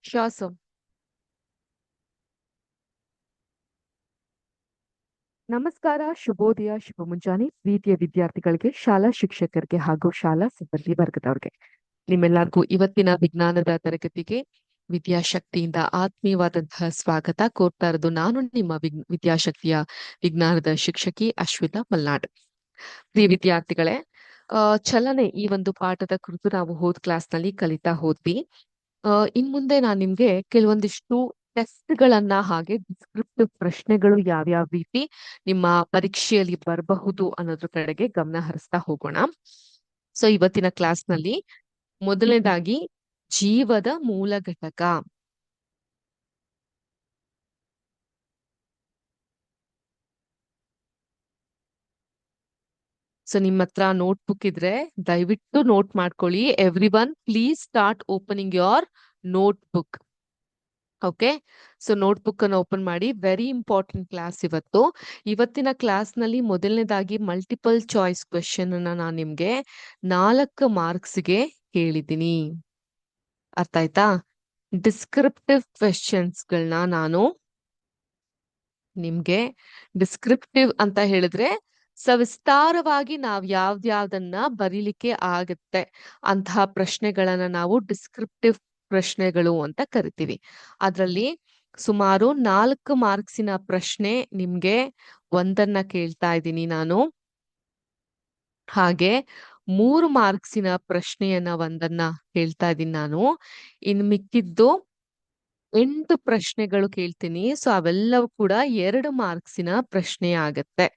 ಶ್ವಾಸ. ನಮಸ್ಕಾರ, ಶುಭೋದಯ, ಶುಭ ಮುಂಜಾನೆ ಪ್ರೀತಿಯ ವಿದ್ಯಾರ್ಥಿಗಳಿಗೆ, ಶಾಲಾ ಶಿಕ್ಷಕರಿಗೆ ಹಾಗೂ ಶಾಲಾ ಸಿಬ್ಬಂದಿ ವರ್ಗದವ್ರಿಗೆ ನಿಮ್ಮೆಲ್ಲರಿಗೂ ಇವತ್ತಿನ ವಿಜ್ಞಾನದ ತರಗತಿಗೆ ವಿದ್ಯಾಶಕ್ತಿಯಿಂದ ಆತ್ಮೀಯವಾದಂತಹ ಸ್ವಾಗತ ಕೋರ್ತಾ ಇರೋದು ನಾನು ನಿಮ್ಮ ವಿದ್ಯಾಶಕ್ತಿಯ ವಿಜ್ಞಾನದ ಶಿಕ್ಷಕಿ ಅಶ್ವಿತಾ ಮಲ್ನಾಡ್. ಪ್ರಿಯ ವಿದ್ಯಾರ್ಥಿಗಳೇ, ಚಲನೆ ಈ ಒಂದು ಪಾಠದ ಕುರಿತು ನಾವು ಹೋದ್ ಕ್ಲಾಸ್ ನಲ್ಲಿ ಕಲಿತಾ ಹೋದ್ವಿ. ಇನ್ ಮುಂದೆ ನಾನ್ ನಿಮ್ಗೆ ಕೆಲವೊಂದಿಷ್ಟು ಟೆಸ್ಟ್ ಗಳನ್ನ ಹಾಗೆ ಡಿಸ್ಕ್ರಿಪ್ಟಿವ್ ಪ್ರಶ್ನೆಗಳು ಯಾವ್ಯಾವ ರೀತಿ ನಿಮ್ಮ ಪರೀಕ್ಷೆಯಲ್ಲಿ ಬರಬಹುದು ಅನ್ನೋದ್ರ ಕಡೆಗೆ ಗಮನ ಹರಿಸ್ತಾ ಹೋಗೋಣ. ಸೊ ಇವತ್ತಿನ ಕ್ಲಾಸ್ ನಲ್ಲಿ ಮೊದಲನೇದಾಗಿ ಜೀವದ ಮೂಲ ಘಟಕ. ಸೊ ನಿಮ್ಮ ಹತ್ರ ನೋಟ್ಬುಕ್ ಇದ್ರೆ ದಯವಿಟ್ಟು ನೋಟ್ ಮಾಡ್ಕೊಳ್ಳಿ. Every one please start opening your notebook. Okay, so notebook ಅನ್ನು ಓಪನ್ ಮಾಡಿ. ವೆರಿ ಇಂಪಾರ್ಟೆಂಟ್ ಕ್ಲಾಸ್ ಇವತ್ತು. ಇವತ್ತಿನ ಕ್ಲಾಸ್ ನಲ್ಲಿ ಮೊದಲನೇದಾಗಿ ಮಲ್ಟಿಪಲ್ ಚಾಯ್ಸ್ ಕ್ವೆಶನ್ ಅನ್ನ ನಾನು ನಿಮ್ಗೆ 4 ಮಾರ್ಕ್ಸ್ಗೆ ಹೇಳಿದ್ದೀನಿ. ಅರ್ಥ ಆಯ್ತಾ? ಡಿಸ್ಕ್ರಿಪ್ಟಿವ್ ಕ್ವೆಶನ್ಸ್ ಗಳನ್ನ ನಾನು ನಿಮ್ಗೆ, ಡಿಸ್ಕ್ರಿಪ್ಟಿವ್ ಅಂತ ಹೇಳಿದ್ರೆ ಸವಿಸ್ತಾರವಾಗಿ ನಾವ್ ಯಾವ್ದ್ಯಾವ್ದನ್ನ ಬರೀಲಿಕ್ಕೆ ಆಗತ್ತೆ ಅಂತಹ ಪ್ರಶ್ನೆಗಳನ್ನ ನಾವು ಡಿಸ್ಕ್ರಿಪ್ಟಿವ್ ಪ್ರಶ್ನೆಗಳು ಅಂತ ಕರಿತೀವಿ. ಅದ್ರಲ್ಲಿ ಸುಮಾರು 4 ಮಾರ್ಕ್ಸಿನ ಪ್ರಶ್ನೆ ನಿಮ್ಗೆ ಒಂದನ್ನ ಕೇಳ್ತಾ ಇದ್ದೀನಿ ನಾನು. ಹಾಗೆ 3 ಮಾರ್ಕ್ಸಿನ ಪ್ರಶ್ನೆಯನ್ನ ಒಂದನ್ನ ಕೇಳ್ತಾ ಇದ್ದೀನಿ ನಾನು. ಇನ್ ಮಿಕ್ಕಿದ್ದು 8 ಪ್ರಶ್ನೆಗಳು ಕೇಳ್ತೀನಿ. ಸೊ ಅವೆಲ್ಲವೂ ಕೂಡ 2 ಮಾರ್ಕ್ಸಿನ ಪ್ರಶ್ನೆ ಆಗತ್ತೆ.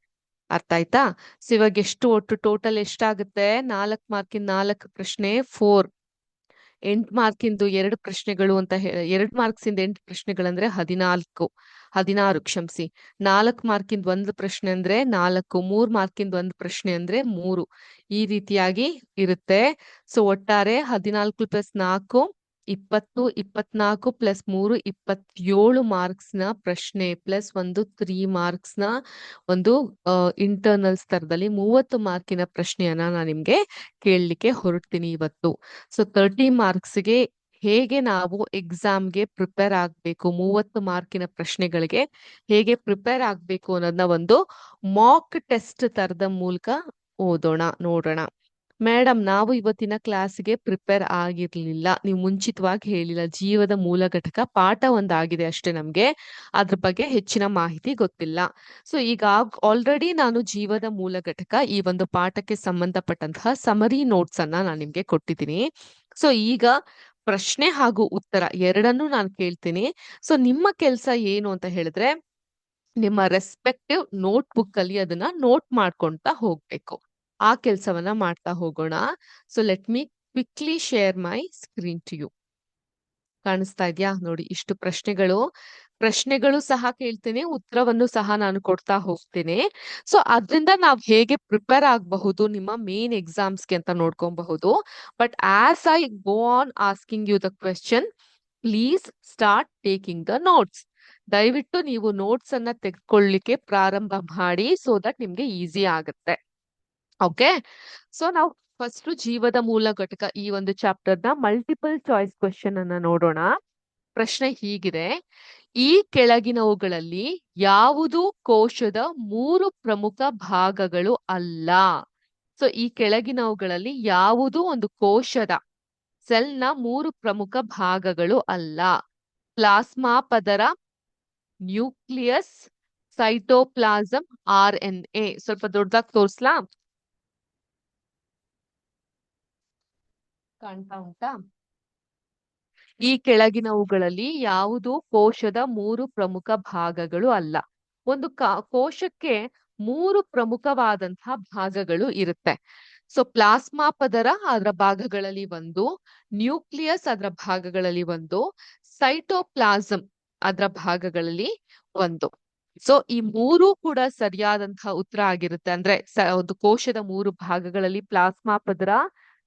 ಅರ್ಥ ಆಯ್ತಾ? ಸೊ ಇವಾಗ ಎಷ್ಟು ಒಟ್ಟು ಟೋಟಲ್ ಎಷ್ಟಾಗುತ್ತೆ? 4 ಮಾರ್ಕಿನ 4 ಪ್ರಶ್ನೆ 4. 8 ಮಾರ್ಕಿಂದು 2 ಪ್ರಶ್ನೆಗಳು ಅಂತ 2 ಮಾರ್ಕ್ಸಿಂದ 8 ಪ್ರಶ್ನೆಗಳಂದ್ರೆ 16 ಕ್ಷಮಿಸಿ. 4 ಮಾರ್ಕಿಂದ 1 ಪ್ರಶ್ನೆ ಅಂದ್ರೆ 4, 3 ಮಾರ್ಕಿಂದ 1 ಪ್ರಶ್ನೆ ಅಂದ್ರೆ 3. ಈ ರೀತಿಯಾಗಿ ಇರುತ್ತೆ. ಸೊ ಒಟ್ಟಾರೆ 14 + 4 20, 24 + 3 27 ಮಾರ್ಕ್ಸ್ನ ಪ್ರಶ್ನೆ ಪ್ಲಸ್ ಒಂದು 3 ಮಾರ್ಕ್ಸ್ನ ಒಂದು ಇಂಟರ್ನಲ್ ಸ್ತರದಲ್ಲಿ 30 ಮಾರ್ಕಿನ ಪ್ರಶ್ನೆಯನ್ನ ನಾನು ನಿಮ್ಗೆ ಕೇಳಲಿಕ್ಕೆ ಹೊರಡ್ತೀನಿ ಇವತ್ತು. ಸೊ 30 ಮಾರ್ಕ್ಸ್ಗೆ ಹೇಗೆ ನಾವು ಎಕ್ಸಾಮ್ಗೆ ಪ್ರಿಪೇರ್ ಆಗ್ಬೇಕು, 30 ಮಾರ್ಕಿನ ಪ್ರಶ್ನೆಗಳಿಗೆ ಹೇಗೆ ಪ್ರಿಪೇರ್ ಆಗ್ಬೇಕು ಅನ್ನೋದನ್ನ ಒಂದು ಮಾಕ್ ಟೆಸ್ಟ್ ತರದ ಮೂಲಕ ನೋಡೋಣ. ಮೇಡಮ್, ನಾವು ಇವತ್ತಿನ ಕ್ಲಾಸ್ಗೆ ಪ್ರಿಪೇರ್ ಆಗಿರ್ಲಿಲ್ಲ, ನೀವು ಮುಂಚಿತವಾಗಿ ಹೇಳಿಲ್ಲ. ಜೀವದ ಮೂಲ ಘಟಕ ಪಾಠ ಒಂದಾಗಿದೆ ಅಷ್ಟೇ, ನಮ್ಗೆ ಅದ್ರ ಬಗ್ಗೆ ಹೆಚ್ಚಿನ ಮಾಹಿತಿ ಗೊತ್ತಿಲ್ಲ. ಸೊ ಈಗ ಆಲ್ರೆಡಿ ನಾನು ಜೀವದ ಮೂಲ ಘಟಕ ಈ ಒಂದು ಪಾಠಕ್ಕೆ ಸಂಬಂಧಪಟ್ಟಂತಹ ಸಮರಿ ನೋಟ್ಸ್ ಅನ್ನ ನಾನು ನಿಮ್ಗೆ ಕೊಟ್ಟಿದ್ದೀನಿ. ಸೊ ಈಗ ಪ್ರಶ್ನೆ ಹಾಗೂ ಉತ್ತರ ಎರಡನ್ನೂ ನಾನು ಕೇಳ್ತೀನಿ. ಸೊ ನಿಮ್ಮ ಕೆಲಸ ಏನು ಅಂತ ಹೇಳಿದ್ರೆ ನಿಮ್ಮ ರೆಸ್ಪೆಕ್ಟಿವ್ ನೋಟ್ಬುಕ್ ಅಲ್ಲಿ ಅದನ್ನ ನೋಟ್ ಮಾಡ್ಕೊಂತ ಹೋಗ್ಬೇಕು. ಆ ಕೆಲಸವನ್ನ ಮಾಡ್ತಾ ಹೋಗೋಣ. So let me quickly share my screen to you. ಕಾಣಿಸ್ತಾ ಇದ್ಯಾ? ನೋಡಿ, ಇಷ್ಟು ಪ್ರಶ್ನೆಗಳು ಸಹ ಕೇಳ್ತೀನಿ, ಉತ್ತರವನ್ನು ಸಹ ನಾನು ಕೊಡ್ತಾ ಹೋಗ್ತೀನಿ. ಸೊ ಅದ್ರಿಂದ ನಾವ್ ಹೇಗೆ ಪ್ರಿಪೇರ್ ಆಗಬಹುದು ನಿಮ್ಮ ಮೇನ್ ಎಕ್ಸಾಮ್ಸ್ಗೆ ಅಂತ ನೋಡ್ಕೊಬಹುದು. But as I go on asking you the question, please start taking the notes. ದಯವಿಟ್ಟು ನೀವು ನೋಟ್ಸ್ ಅನ್ನ ತೆಗೆದುಕೊಳ್ಳಿಕ್ಕೆ ಪ್ರಾರಂಭ ಮಾಡಿ, ಸೋ ದಟ್ ನಿಮ್ಗೆ ಈಸಿ ಆಗುತ್ತೆ. ಓಕೆ, ಸೊ ನಾವು ಫಸ್ಟ್ ಜೀವದ ಮೂಲ ಘಟಕ ಈ ಒಂದು ಚಾಪ್ಟರ್ ನ ಮಲ್ಟಿಪಲ್ ಚಾಯ್ಸ್ ಕ್ವೆಶನ್ ಅನ್ನ ನೋಡೋಣ. ಪ್ರಶ್ನೆ ಹೀಗಿದೆ: ಈ ಕೆಳಗಿನವುಗಳಲ್ಲಿ ಯಾವುದು ಕೋಶದ 3 ಪ್ರಮುಖ ಭಾಗಗಳು ಅಲ್ಲ? ಸೊ ಈ ಕೆಳಗಿನವುಗಳಲ್ಲಿ ಯಾವುದು ಒಂದು ಕೋಶದ ಸೆಲ್ನ 3 ಪ್ರಮುಖ ಭಾಗಗಳು ಅಲ್ಲ? ಪ್ಲಾಸ್ಮಾ ಪದರ, ನ್ಯೂಕ್ಲಿಯಸ್, ಸೈಟೋಪ್ಲಾಸಂ, RNA. ಸ್ವಲ್ಪ ದೊಡ್ಡದಾಗಿ ತೋರ್ಸ್ಲಾ? ಕಾಣ್ತಾ ಉಂಟಾ? ಈ ಕೆಳಗಿನವುಗಳಲ್ಲಿ ಯಾವುದು ಕೋಶದ 3 ಪ್ರಮುಖ ಭಾಗಗಳು ಅಲ್ಲ? ಒಂದು ಕೋಶಕ್ಕೆ 3 ಪ್ರಮುಖವಾದಂತಹ ಭಾಗಗಳು ಇರುತ್ತೆ. ಸೊ ಪ್ಲಾಸ್ಮಾ ಪದರ ಅದರ ಭಾಗಗಳಲ್ಲಿ ಒಂದು, ನ್ಯೂಕ್ಲಿಯಸ್ ಅದರ ಭಾಗಗಳಲ್ಲಿ ಒಂದು, ಸೈಟೋಪ್ಲಾಸಂ ಅದರ ಭಾಗಗಳಲ್ಲಿ ಒಂದು. ಸೊ ಈ 3 ಕೂಡ ಸರಿಯಾದಂತಹ ಉತ್ತರ ಆಗಿರುತ್ತೆ. ಅಂದ್ರೆ ಒಂದು ಕೋಶದ 3 ಭಾಗಗಳಲ್ಲಿ ಪ್ಲಾಸ್ಮಾ ಪದರ,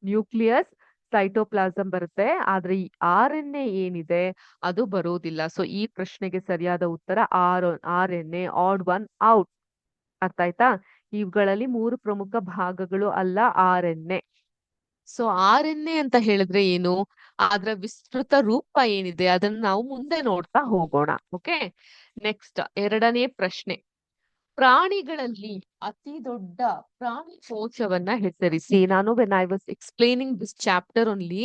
ನ್ಯೂಕ್ಲಿಯಸ್, ಸೈಟೋಪ್ಲಾಸಂ ಬರುತ್ತೆ. ಆದ್ರೆ ಈ RNA ಏನಿದೆ ಅದು ಬರೋದಿಲ್ಲ. ಸೊ ಈ ಪ್ರಶ್ನೆಗೆ ಸರಿಯಾದ ಉತ್ತರ RNA, ಆಡ್ ಒನ್ ಔಟ್. ಅರ್ಥ ಆಯ್ತಾ? ಇವುಗಳಲ್ಲಿ 3 ಪ್ರಮುಖ ಭಾಗಗಳು ಅಲ್ಲ RNA. ಸೊ RNA ಅಂತ ಹೇಳಿದ್ರೆ ಏನು, ಅದರ ವಿಸ್ತೃತ ರೂಪ ಏನಿದೆ ಅದನ್ನ ನಾವು ಮುಂದೆ ನೋಡ್ತಾ ಹೋಗೋಣ. ಓಕೆ, ನೆಕ್ಸ್ಟ್ ಎರಡನೇ ಪ್ರಶ್ನೆ. ಪ್ರಾಣಿಗಳಲ್ಲಿ ಅತಿ ದೊಡ್ಡ ಪ್ರಾಣಿ ಕೋಶವನ್ನ ಹೆಸರಿಸಿ. ನಾನು when I was explaining this chapter only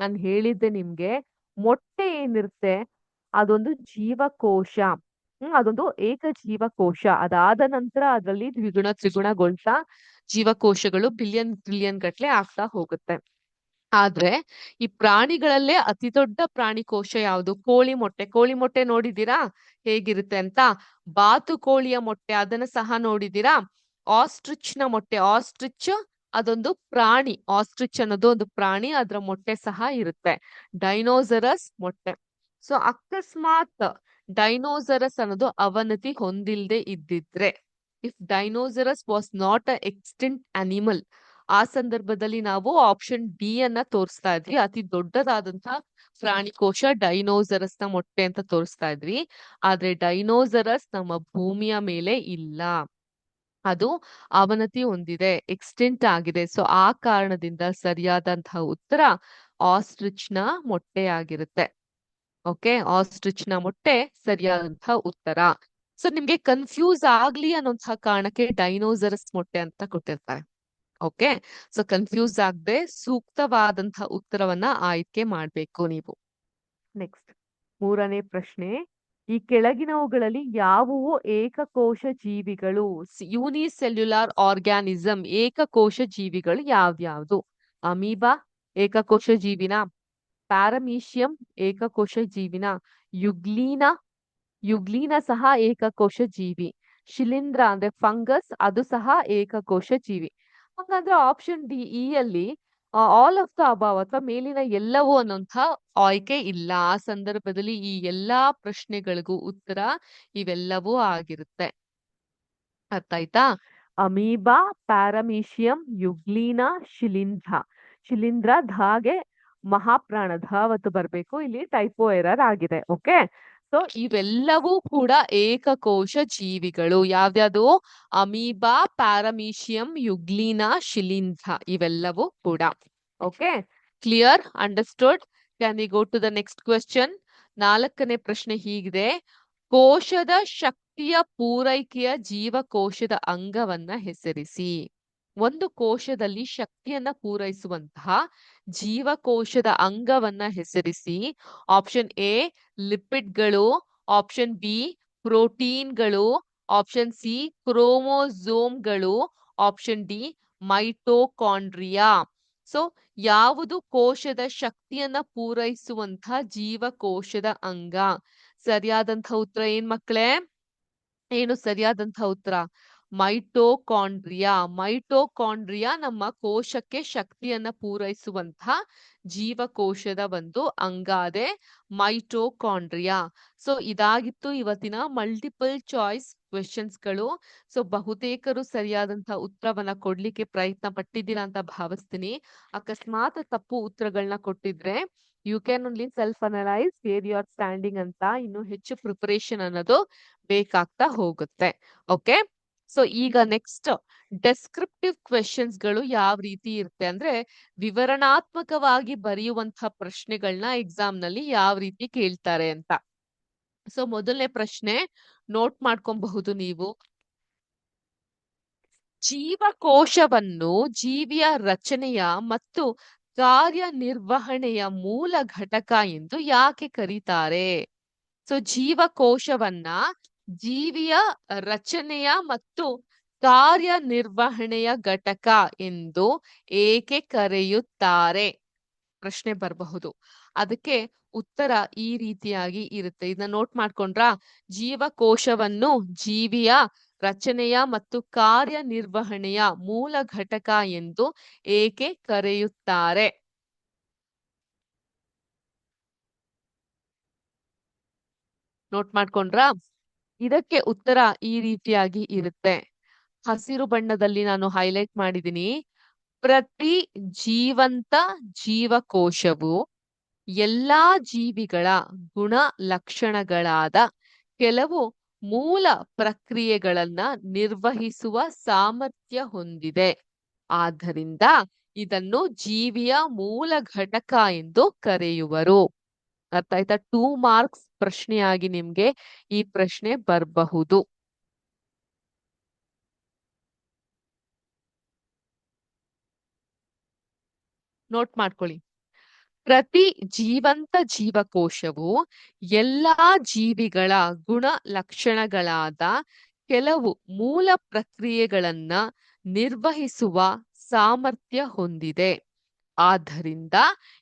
ನಾನು ಹೇಳಿದ್ದೆ ನಿಮ್ಗೆ, ಮೊಟ್ಟೆ ಏನಿರುತ್ತೆ ಅದೊಂದು ಜೀವಕೋಶ. ಅದೊಂದು ಏಕ ಜೀವಕೋಶ. ಅದಾದ ನಂತರ ಅದರಲ್ಲಿ ದ್ವಿಗುಣ ತ್ರಿಗುಣಗೊಳ್ತಾ ಜೀವಕೋಶಗಳು ಬಿಲಿಯನ್ ಟ್ರಿಲಿಯನ್ ಗಟ್ಲೆ ಆಗ್ತಾ ಹೋಗುತ್ತೆ. ಆದ್ರೆ ಈ ಪ್ರಾಣಿಗಳಲ್ಲೇ ಅತಿ ದೊಡ್ಡ ಪ್ರಾಣಿ ಕೋಶ ಯಾವುದು? ಕೋಳಿ ಮೊಟ್ಟೆ. ಕೋಳಿ ಮೊಟ್ಟೆ ನೋಡಿದೀರಾ ಹೇಗಿರುತ್ತೆ ಅಂತ? ಬಾತುಕೋಳಿಯ ಮೊಟ್ಟೆ ಅದನ್ನ ಸಹ ನೋಡಿದೀರಾ? ಆಸ್ಟ್ರಿಚ್ ನ ಮೊಟ್ಟೆ, ಆಸ್ಟ್ರಿಚ್ ಅದೊಂದು ಪ್ರಾಣಿ, ಆಸ್ಟ್ರಿಚ್ ಅನ್ನೋದು ಒಂದು ಪ್ರಾಣಿ, ಅದರ ಮೊಟ್ಟೆ ಸಹ ಇರುತ್ತೆ. ಡೈನೋಸರಸ್ ಮೊಟ್ಟೆ. ಸೊ ಅಕಸ್ಮಾತ್ ಡೈನೋಸರಸ್ ಅನ್ನೋದು ಅವನತಿ ಹೊಂದಿಲ್ದೆ ಇದ್ದಿದ್ರೆ, if dinosaurs was not a extinct animal, ಆ ಸಂದರ್ಭದಲ್ಲಿ ನಾವು ಆಪ್ಷನ್ ಡಿ ಅನ್ನ ತೋರಿಸ್ತಾ ಇದ್ವಿ. ಅತಿ ದೊಡ್ಡದಾದಂತಹ ಪ್ರಾಣಿ ಕೋಶ ಡೈನೋಸರಸ್ ನ ಮೊಟ್ಟೆ ಅಂತ ತೋರಿಸ್ತಾ ಇದ್ವಿ. ಆದ್ರೆ ಡೈನೋಸರಸ್ ನಮ್ಮ ಭೂಮಿಯ ಮೇಲೆ ಇಲ್ಲ, ಅದು ಅವನತಿ ಹೊಂದಿದೆ, ಎಕ್ಸ್ಟೆಂಟ್ ಆಗಿದೆ. ಸೊ ಆ ಕಾರಣದಿಂದ ಸರಿಯಾದಂತಹ ಉತ್ತರ ಆಸ್ಟ್ರಿಚ್ ನ ಮೊಟ್ಟೆ ಆಗಿರುತ್ತೆ. ಓಕೆ, ಆಸ್ಟ್ರಿಚ್ ನ ಮೊಟ್ಟೆ ಸರಿಯಾದಂತಹ ಉತ್ತರ. ಸೊ ನಿಮ್ಗೆ ಕನ್ಫ್ಯೂಸ್ ಆಗ್ಲಿ ಅನ್ನೋಂತಹ ಕಾರಣಕ್ಕೆ ಡೈನೋಸರಸ್ ಮೊಟ್ಟೆ ಅಂತ ಕೊಟ್ಟಿರ್ತಾರೆ. ಓಕೆ, ಸೊ ಕನ್ಫ್ಯೂಸ್ ಆಗದೆ ಸೂಕ್ತವಾದಂತಹ ಉತ್ತರವನ್ನ ಆಯ್ಕೆ ಮಾಡ್ಬೇಕು ನೀವು. ನೆಕ್ಸ್ಟ್ ಮೂರನೇ ಪ್ರಶ್ನೆ. ಈ ಕೆಳಗಿನವುಗಳಲ್ಲಿ ಯಾವುವು ಏಕಕೋಶ ಜೀವಿಗಳು? ಯೂನಿಸೆಲ್ಯುಲಾರ್ ಆರ್ಗ್ಯಾನಿಸಮ್, ಏಕಕೋಶ ಜೀವಿಗಳು ಯಾವ್ದ್ಯಾವ್ದು? ಅಮೀಬಾ ಏಕಕೋಶ ಜೀವಿನ? ಪ್ಯಾರಮೀಶಿಯಂ ಏಕಕೋಶ ಜೀವಿನ? ಯುಗ್ಲೀನಾ, ಯುಗ್ಲೀನ ಸಹ ಏಕಕೋಶ ಜೀವಿ. ಶಿಲೀಂಧ್ರ ಅಂದ್ರೆ ಫಂಗಸ್, ಅದು ಸಹ ಏಕಕೋಶ ಜೀವಿ. ಹಾಗಾದ್ರೆ ಆಪ್ಷನ್ ಡಿ ಇ ಅಲ್ಲಿ ಆಲ್ ಆಫ್ ದ ಅಬಾವ್ ಅಥವಾ ಮೇಲಿನ ಎಲ್ಲವೂ ಅನ್ನೋಂಥ ಆಯ್ಕೆ ಇಲ್ಲ. ಆ ಸಂದರ್ಭದಲ್ಲಿ ಈ ಎಲ್ಲಾ ಪ್ರಶ್ನೆಗಳಿಗೂ ಉತ್ತರ ಇವೆಲ್ಲವೂ ಆಗಿರುತ್ತೆ. ಅರ್ಥ ಆಯ್ತಾ? ಅಮೀಬಾ, ಪ್ಯಾರಮೀಶಿಯಂ, ಯುಗ್ಲೀನಾ, ಶಿಲೀಂಧ್ರ. ಶಿಲೀಂಧ್ರ ಧಾಗೆ ಮಹಾಪ್ರಾಣ ಧಾವತ್ತು ಬರ್ಬೇಕು, ಇಲ್ಲಿ ಟೈಪೋ ಎರರ್ ಆಗಿದೆ. ಓಕೆ, ಸೊ ಇವೆಲ್ಲವೂ ಕೂಡ ಏಕಕೋಶ ಜೀವಿಗಳು. ಯಾವ್ದ್ಯಾವ್ದು? ಅಮೀಬಾ, ಪ್ಯಾರಮೀಶಿಯಂ, ಯುಗ್ಲೀನಾ, ಶಿಲೀಂಧ್ರ, ಇವೆಲ್ಲವೂ ಕೂಡ. Okay, clear, understood? Can we go to the next question? ನಾಲ್ಕನೇ ಪ್ರಶ್ನೆ ಹೀಗಿದೆ. ಕೋಶದ ಶಕ್ತಿಯ ಪೂರೈಕೆಯ ಜೀವಕೋಶದ ಅಂಗವನ್ನ ಹೆಸರಿಸಿ. ಒಂದು ಕೋಶದಲ್ಲಿ ಶಕ್ತಿಯನ್ನ ಪೂರೈಸುವಂತಹ ಜೀವಕೋಶದ ಅಂಗವನ್ನ ಹೆಸರಿಸಿ. ಆಪ್ಷನ್ ಎ ಲಿಪಿಡ್ಗಳು, ಆಪ್ಷನ್ ಬಿ ಪ್ರೋಟೀನ್ಗಳು, ಆಪ್ಷನ್ ಸಿ ಕ್ರೋಮೋಸೋಮ್ಗಳು, ಆಪ್ಷನ್ ಡಿ ಮೈಟೋಕಾಂಡ್ರಿಯಾ. ಸೊ ಯಾವುದು ಕೋಶದ ಶಕ್ತಿಯನ್ನ ಪೂರೈಸುವಂತಹ ಜೀವಕೋಶದ ಅಂಗ? ಸರಿಯಾದಂತಹ ಉತ್ತರ ಏನ್ ಮಕ್ಕಳೇ? ಏನು ಸರಿಯಾದಂತಹ ಉತ್ತರ? ಮೈಟೋಕಾಂಡ್ರಿಯಾ. ಮೈಟೋಕಾಂಡ್ರಿಯಾ ನಮ್ಮ ಕೋಶಕ್ಕೆ ಶಕ್ತಿಯನ್ನ ಪೂರೈಸುವಂತಹ ಜೀವಕೋಶದ ಒಂದು ಅಂಗ, ಅದೇ ಮೈಟೋಕಾಂಡ್ರಿಯಾ. ಸೊ ಇದಾಗಿತ್ತು ಇವತ್ತಿನ ಮಲ್ಟಿಪಲ್ ಚಾಯ್ಸ್ ಕ್ವೆಶನ್ಸ್ಗಳು. ಸೊ ಬಹುತೇಕರು ಸರಿಯಾದಂತಹ ಉತ್ತರವನ್ನ ಕೊಡ್ಲಿಕ್ಕೆ ಪ್ರಯತ್ನ ಪಟ್ಟಿದ್ದೀರಾ ಅಂತ ಭಾವಿಸ್ತೀನಿ. ಅಕಸ್ಮಾತ್ ತಪ್ಪು ಉತ್ತರಗಳನ್ನ ಕೊಟ್ಟಿದ್ರೆ you can only self analyse where you are standing ಅಂತ ಇನ್ನು ಹೆಚ್ಚು ಪ್ರಿಪರೇಷನ್ ಅನ್ನೋದು ಬೇಕಾಗ್ತಾ ಹೋಗುತ್ತೆ. ಓಕೆ, ಸೊ ಈಗ ನೆಕ್ಸ್ಟ್ ಡೆಸ್ಕ್ರಿಪ್ಟಿವ್ ಕ್ವೆಶನ್ಸ್ ಗಳು ಯಾವ ರೀತಿ ಇರುತ್ತೆ ಅಂದ್ರೆ, ವಿವರಣಾತ್ಮಕವಾಗಿ ಬರೆಯುವಂತಹ ಪ್ರಶ್ನೆಗಳನ್ನ ಎಕ್ಸಾಮ್ ನಲ್ಲಿ ಯಾವ ರೀತಿ ಕೇಳ್ತಾರೆ ಅಂತ. ಸೊ ಮೊದಲನೇ ಪ್ರಶ್ನೆ ನೋಟ್ ಮಾಡ್ಕೊಬಹುದು ನೀವು. ಜೀವಕೋಶವನ್ನು ಜೀವಿಯ ರಚನೆಯ ಮತ್ತು ಕಾರ್ಯನಿರ್ವಹಣೆಯ ಮೂಲ ಘಟಕ ಎಂದು ಯಾಕೆ ಕರೀತಾರೆ? ಸೊ ಜೀವಕೋಶವನ್ನ ಜೀವಿಯ ರಚನೆಯ ಮತ್ತು ಕಾರ್ಯನಿರ್ವಹಣೆಯ ಘಟಕ ಎಂದು ಏಕೆ ಕರೆಯುತ್ತಾರೆ? ಪ್ರಶ್ನೆ ಬರಬಹುದು. ಅದಕ್ಕೆ ಉತ್ತರ ಈ ರೀತಿಯಾಗಿ ಇರುತ್ತೆ. ಇದನ್ನ ನೋಟ್ ಮಾಡ್ಕೊಂಡ್ರ? ಜೀವಕೋಶವನ್ನು ಜೀವಿಯ ರಚನೆಯ ಮತ್ತು ಕಾರ್ಯನಿರ್ವಹಣೆಯ ಮೂಲ ಘಟಕ ಎಂದು ಏಕೆ ಕರೆಯುತ್ತಾರೆ? ನೋಟ್ ಮಾಡ್ಕೊಂಡ್ರ? ಇದಕ್ಕೆ ಉತ್ತರ ಈ ರೀತಿಯಾಗಿ ಇರುತ್ತೆ. ಹಸಿರು ಬಣ್ಣದಲ್ಲಿ ನಾನು ಹೈಲೈಟ್ ಮಾಡಿದ್ದೀನಿ. ಪ್ರತಿ ಜೀವಂತ ಜೀವಕೋಶವು ಎಲ್ಲಾ ಜೀವಿಗಳ ಗುಣ ಲಕ್ಷಣಗಳಾದ ಕೆಲವು ಮೂಲ ಪ್ರಕ್ರಿಯೆಗಳನ್ನ ನಿರ್ವಹಿಸುವ ಸಾಮರ್ಥ್ಯ ಹೊಂದಿದೆ. ಆದ್ದರಿಂದ ಇದನ್ನು ಜೀವಿಯ ಮೂಲ ಘಟಕ ಎಂದು ಕರೆಯುವರು. ಅರ್ಥ ಆಯ್ತಾ? 2 ಮಾರ್ಕ್ಸ್ ಪ್ರಶ್ನೆಯಾಗಿ ನಿಮ್ಗೆ ಈ ಪ್ರಶ್ನೆ ಬರಬಹುದು. ನೋಟ್ ಮಾಡ್ಕೊಳ್ಳಿ. ಪ್ರತಿ ಜೀವಂತ ಜೀವಕೋಶವು ಎಲ್ಲಾ ಜೀವಿಗಳ ಗುಣ ಲಕ್ಷಣಗಳಾದ ಕೆಲವು ಮೂಲ ಪ್ರಕ್ರಿಯೆಗಳನ್ನ ನಿರ್ವಹಿಸುವ ಸಾಮರ್ಥ್ಯ ಹೊಂದಿದೆ. ಆದ್ದರಿಂದ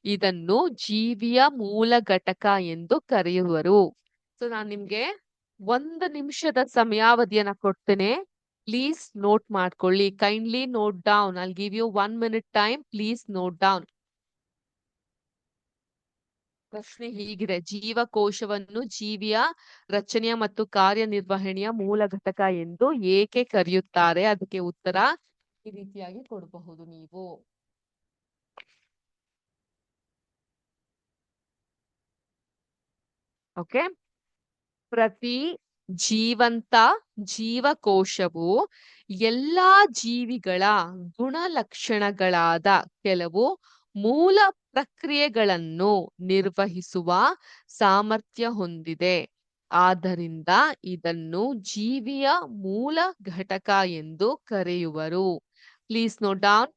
ಇದನ್ನು ಜೀವಿಯ ಮೂಲ ಘಟಕ ಎಂದು ಕರೆಯುವರು. ಸೊ ನಾನು ನಿಮ್ಗೆ 1 ನಿಮಿಷದ ಸಮಯಾವಧಿಯನ್ನ ಕೊಡ್ತೇನೆ. ಪ್ಲೀಸ್ ನೋಟ್ ಮಾಡ್ಕೊಳ್ಳಿ. Kindly note down. I'll give you 1 minute time. Please note down. ಪ್ರಶ್ನೆ ಹೀಗಿದೆ: ಜೀವಕೋಶವನ್ನು ಜೀವಿಯ ರಚನೆಯ ಮತ್ತು ಕಾರ್ಯನಿರ್ವಹಣೆಯ ಮೂಲ ಘಟಕ ಎಂದು ಏಕೆ ಕರೆಯುತ್ತಾರೆ? ಅದಕ್ಕೆ ಉತ್ತರ ಈ ರೀತಿಯಾಗಿ ಕೊಡಬಹುದು ನೀವು. ಓಕೆ. ಪ್ರತಿ ಜೀವಂತ ಜೀವಕೋಶವು ಎಲ್ಲಾ ಜೀವಿಗಳ ಗುಣಲಕ್ಷಣಗಳಾದ ಕೆಲವು ಮೂಲ ಪ್ರಕ್ರಿಯೆಗಳನ್ನು ನಿರ್ವಹಿಸುವ ಸಾಮರ್ಥ್ಯ ಹೊಂದಿದೆ. ಆದ್ದರಿಂದ ಇದನ್ನು ಜೀವಿಯ ಮೂಲ ಘಟಕ ಎಂದು ಕರೆಯುವರು. Please note down.